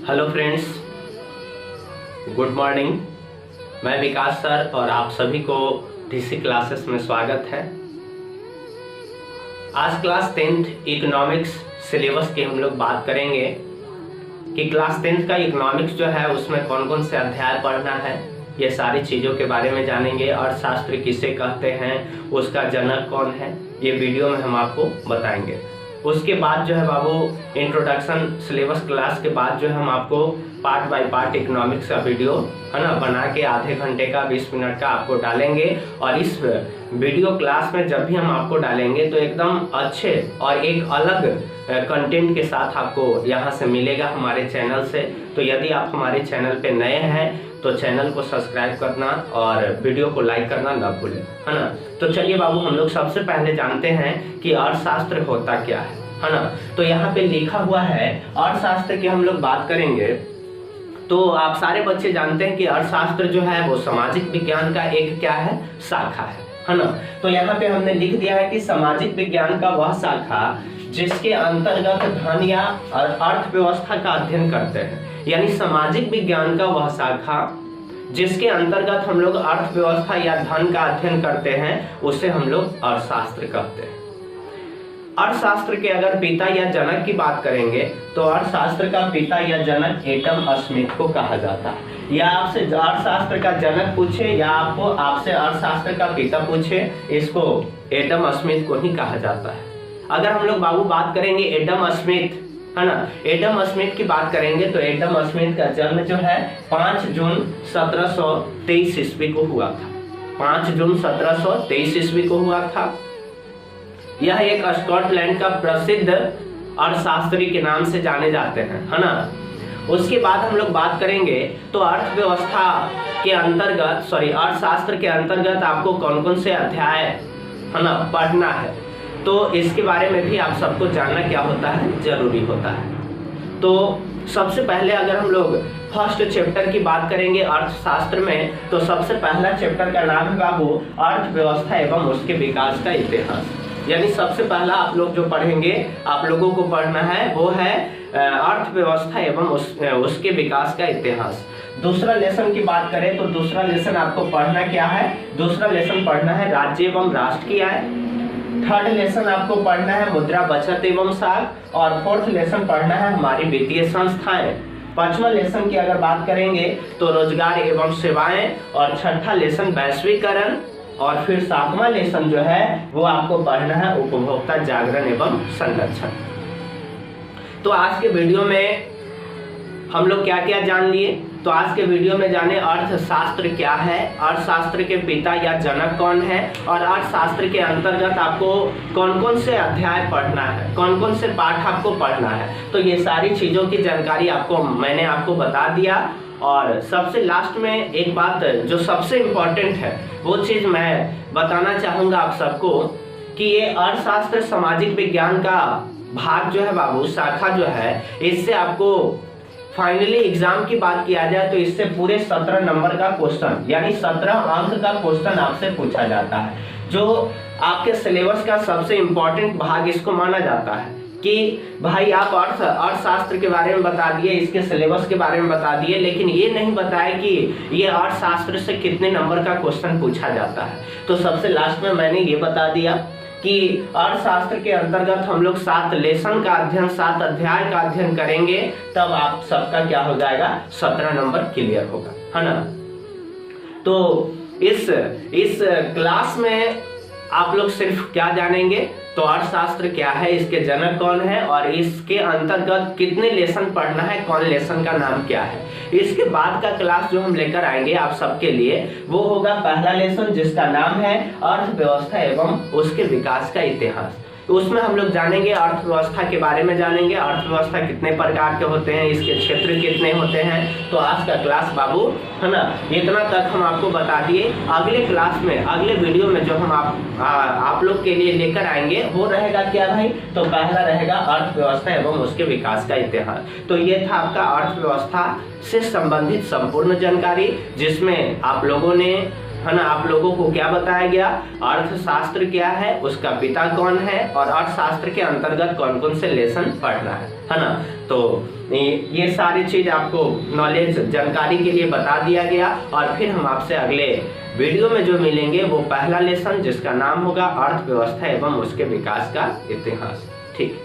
Hello friends, good morning. मैं विकास sir और आप सभी को डीसी क्लासेस में स्वागत है। आज क्लास 10th इकोनॉमिक्स सिलेबस की हम लोग बात करेंगे कि क्लास 10th का इकोनॉमिक्स जो है उसमें कौन कौन से अध्याय पढ़ना है, ये सारी चीज़ों के बारे में जानेंगे। अर्थशास्त्र किसे कहते हैं, उसका जनक कौन है, ये वीडियो में हम आपको बताएंगे। उसके बाद जो है बाबू इंट्रोडक्शन सिलेबस क्लास के बाद जो है हम आपको पार्ट बाय पार्ट इकोनॉमिक्स का वीडियो है ना बना के आधे घंटे का 20 मिनट का आपको डालेंगे। और इस वीडियो क्लास में जब भी हम आपको डालेंगे तो एकदम अच्छे और एक अलग कंटेंट के साथ आपको यहाँ से मिलेगा हमारे चैनल से। तो यदि आप हमारे चैनल पे नए हैं तो चैनल को सब्सक्राइब करना और वीडियो को लाइक करना ना भूलें, है ना। तो चलिए बाबू, हम लोग सबसे पहले जानते हैं कि अर्थशास्त्र होता क्या है ना। तो यहाँ पे लिखा हुआ है अर्थशास्त्र की हम लोग बात करेंगे तो आप सारे बच्चे जानते हैं कि अर्थशास्त्र जो है वो सामाजिक विज्ञान का एक क्या है, शाखा है ना। तो यहाँ पे हमने लिख दिया है कि सामाजिक विज्ञान का वह शाखा जिसके अंतर्गत धन या अर्थव्यवस्था का अध्ययन करते हैं, यानी सामाजिक विज्ञान का वह शाखा जिसके अंतर्गत हम लोग अर्थव्यवस्था या धन का अध्ययन करते हैं उसे हम लोग अर्थशास्त्र कहते हैं। अर्थशास्त्र के अगर पिता या जनक की बात करेंगे तो अर्थशास्त्र का पिता या जनक एडम स्मिथ को कहा जाता है। या आपसे अर्थशास्त्र का जनक पूछे या आपसे अर्थशास्त्र का पिता पूछे, इसको एडम स्मिथ को ही कहा जाता है। अगर हम लोग बाबू बात करेंगे एडम स्मिथ, है ना, एडम स्मिथ की बात करेंगे तो एडम स्मिथ का जन्म जो है 5 जून 1723 ईस्वी को हुआ था। 5 जून 1723 ईस्वी को हुआ था। यह एक स्कॉटलैंड का प्रसिद्ध अर्थशास्त्री के नाम से जाने जाते हैं, है ना। उसके बाद हम लोग बात करेंगे तो अर्थव्यवस्था के अंतर्गत अर्थशास्त्र के अंतर्गत आपको कौन कौन से अध्याय है ना पढ़ना है, तो इसके बारे में भी आप सबको जानना क्या होता है, जरूरी होता है। तो सबसे पहले अगर हम लोग फर्स्ट चैप्टर की बात करेंगे अर्थशास्त्र में तो सबसे पहला चैप्टर का नाम है बाबू अर्थव्यवस्था एवं उसके विकास का इतिहास। यानी सबसे पहला आप लोग जो पढ़ेंगे, आप लोगों को पढ़ना है वो है अर्थव्यवस्था एवं उसके विकास का इतिहास। दूसरा लेसन की बात करें तो दूसरा लेसन आपको पढ़ना क्या है, दूसरा लेसन पढ़ना है राज्य एवं राष्ट्र की आय। थर्ड लेसन आपको पढ़ना है मुद्रा बचत एवं साख। और फोर्थ लेसन पढ़ना है हमारी वित्तीय संस्थाएं। पांचवा लेसन की अगर बात करेंगे तो रोजगार एवं सेवाएं। और छठा लेसन वैश्वीकरण। और फिर सातवां लेसन जो है वो आपको पढ़ना है उपभोक्ता जागरण एवं संरक्षण। तो आज के वीडियो में हम लोग क्या क्या जान लिए, तो आज के वीडियो में जाने अर्थशास्त्र क्या है, अर्थशास्त्र के पिता या जनक कौन है, और अर्थशास्त्र के अंतर्गत आपको कौन कौन से अध्याय पढ़ना है, कौन कौन से पाठ आपको पढ़ना है। तो ये सारी चीज़ों की जानकारी मैंने आपको बता दिया। और सबसे लास्ट में एक बात जो सबसे इम्पोर्टेंट है वो चीज़ मैं बताना चाहूँगा आप सबको कि ये अर्थशास्त्र सामाजिक विज्ञान का भाग जो है बाबू, शाखा जो है, इससे आपको फाइनली एग्जाम की बात किया जाए तो इससे पूरे 17 नंबर का क्वेश्चन यानी 17 अंक का क्वेश्चन आपसे पूछा जाता है, जो आपके सिलेबस का सबसे इम्पोर्टेंट भाग इसको माना जाता है कि भाई आप अर्थशास्त्र के बारे में बता दिए, इसके सिलेबस के बारे में बता दिए, लेकिन ये नहीं बताया कि ये अर्थशास्त्र से कितने नंबर का क्वेश्चन पूछा जाता है। तो सबसे लास्ट में मैंने ये बता दिया कि अर्थशास्त्र के अंतर्गत हम लोग 7 लेसन का अध्ययन, 7 अध्याय का अध्ययन करेंगे, तब आप सबका क्या हो जाएगा, 17 नंबर क्लियर होगा, है ना। तो इस क्लास में आप लोग सिर्फ क्या जानेंगे, तो अर्थशास्त्र क्या है, इसके जनक कौन है और इसके अंतर्गत कितने लेसन पढ़ना है, कौन लेसन का नाम क्या है। इसके बाद का क्लास जो हम लेकर आएंगे आप सबके लिए वो होगा पहला लेसन जिसका नाम है अर्थव्यवस्था एवं उसके विकास का इतिहास। तो उसमें हम लोग जानेंगे अर्थव्यवस्था के बारे में, जानेंगे अर्थव्यवस्था कितने प्रकार के होते हैं, इसके क्षेत्र कितने होते हैं। तो आज का क्लास बाबू, है ना, इतना तक हम आपको बता दिए। अगले क्लास में, अगले वीडियो में जो हम आप लोग के लिए लेकर आएंगे वो रहेगा क्या भाई, तो पहला रहेगा अर्थव्यवस्था एवं उसके विकास का इतिहास। तो ये था आपका अर्थव्यवस्था से संबंधित संपूर्ण जानकारी, जिसमें आप लोगों ने है ना, आप लोगों को क्या बताया गया, अर्थशास्त्र क्या है, उसका पिता कौन है और अर्थशास्त्र के अंतर्गत कौन कौन से लेसन पढ़ना है ना। तो ये सारी चीज आपको नॉलेज जानकारी के लिए बता दिया गया। और फिर हम आपसे अगले वीडियो में जो मिलेंगे वो पहला लेसन जिसका नाम होगा अर्थव्यवस्था एवं उसके विकास का इतिहास। ठीक।